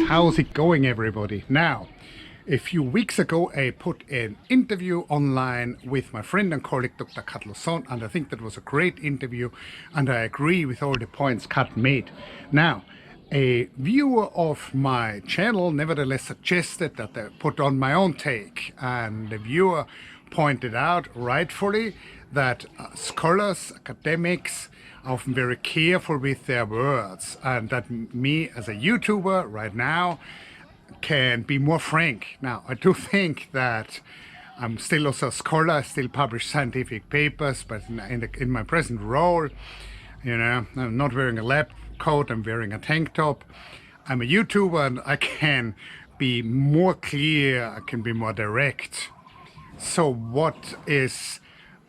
How's it going, everybody? Now, a few weeks ago I put an interview online with my friend and colleague Dr. Carlos Carty, and I think that was a great interview and I agree with all the points Kat made. Now, a viewer of my channel nevertheless suggested that I put on my own take, and the viewer pointed out rightfully that scholars, academics are often very careful with their words, and that me as a YouTuber right now can be more frank. Now, I do think that I'm still also a scholar, I still publish scientific papers, but in my present role, you know, I'm not wearing a lab coat, I'm wearing a tank top. I'm a YouTuber and I can be more clear, I can be more direct. So what is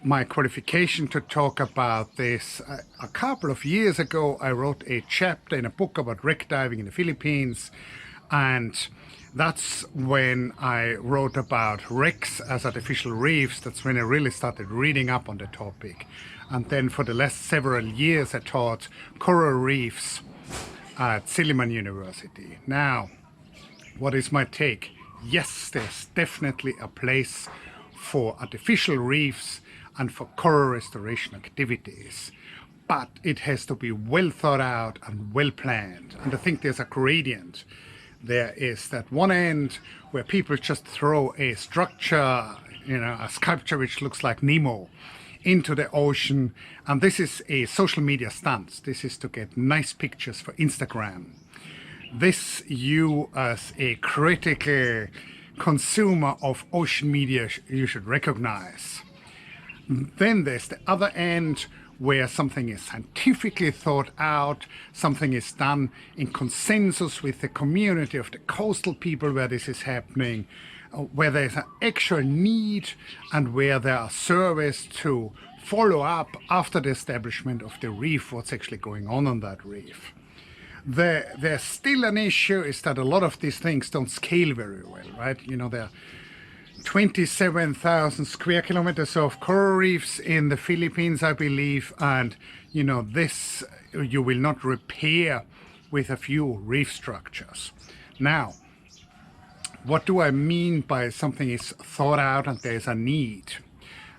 my qualification to talk about this? A couple of years ago I wrote a chapter in a book about wreck diving in the Philippines, and that's when I wrote about wrecks as artificial reefs. That's when I really started reading up on the topic. And then for the last several years I taught coral reefs at Silliman University. Now, what is my take? Yes, there's definitely a place for artificial reefs and for coral restoration activities, but it has to be well thought out and well planned. And I think there's a gradient. There is that one end where people just throw a structure, you know, a sculpture which looks like Nemo into the ocean, and this is a social media stunt. This is to get nice pictures for Instagram. This, you as a critical consumer of ocean media, you should recognize. Then there's the other end where something is scientifically thought out, something is done in consensus with the community of the coastal people where this is happening, where there's an actual need and where there are surveys to follow up after the establishment of the reef, what's actually going on that reef. There's still an issue is that a lot of these things don't scale very well, right? You know, there are 27,000 square kilometers of coral reefs in the Philippines, I believe, and you know, this you will not repair with a few reef structures. Now, what do I mean by something is thought out and there's a need?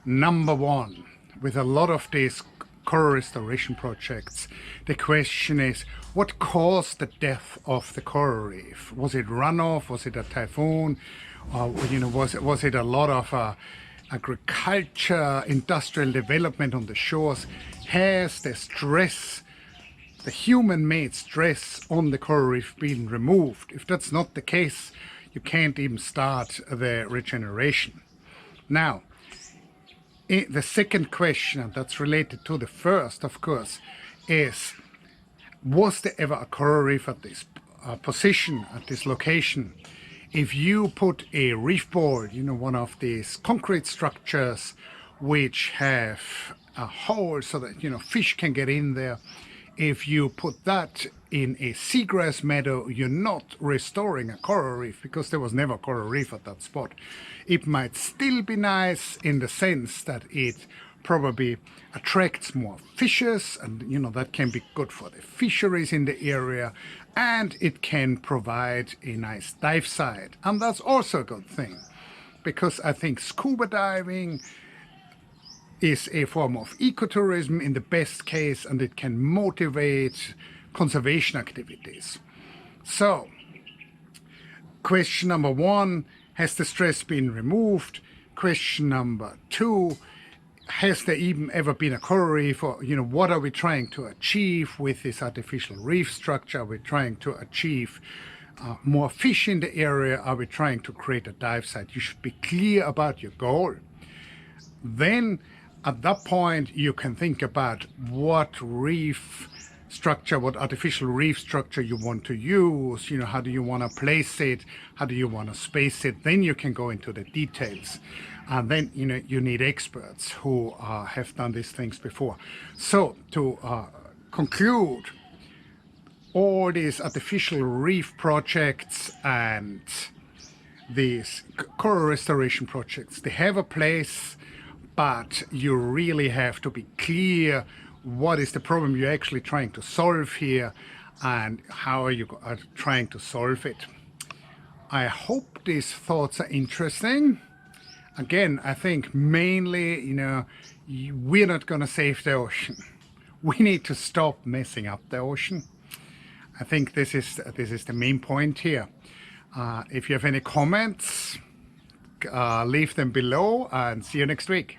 Number one, with a lot of these coral restoration projects, the question is, what caused the death of the coral reef? Was it runoff? Was it a typhoon? You know, was it a lot of agriculture, industrial development on the shores? Has the stress, the human-made stress on the coral reef been removed? If that's not the case, you can't even start the regeneration. Now, the second question, and that's related to the first, of course, is, was there ever a coral reef at this position, at this location? If you put a reef board, you know, one of these concrete structures which have a hole so that, you know, fish can get in there, if you put that in a seagrass meadow, you're not restoring a coral reef, because there was never a coral reef at that spot. It might still be nice in the sense that it probably attracts more fishes, and you know, that can be good for the fisheries in the area, and it can provide a nice dive site, and that's also a good thing, because I think scuba diving is a form of ecotourism in the best case, and it can motivate conservation activities. So, question number one, has the stress been removed? Question number two, has there even ever been a coral reef? Or, you know, what are we trying to achieve with this artificial reef structure? Are we trying to achieve more fish in the area? Are we trying to create a dive site? You should be clear about your goal. Then at that point you can think about what reef structure, what artificial reef structure you want to use. You know, how do you want to place it? How do you want to space it? Then you can go into the details. And then, you know, you need experts who have done these things before. So to conclude, all these artificial reef projects and these coral restoration projects, they have a place, but you really have to be clear what is the problem you're actually trying to solve here, and how are you trying to solve it. I hope these thoughts are interesting. Again, I think mainly, we're not going to save the ocean. We need to stop messing up the ocean. I think this is the main point here. If you have any comments, leave them below, and see you next week.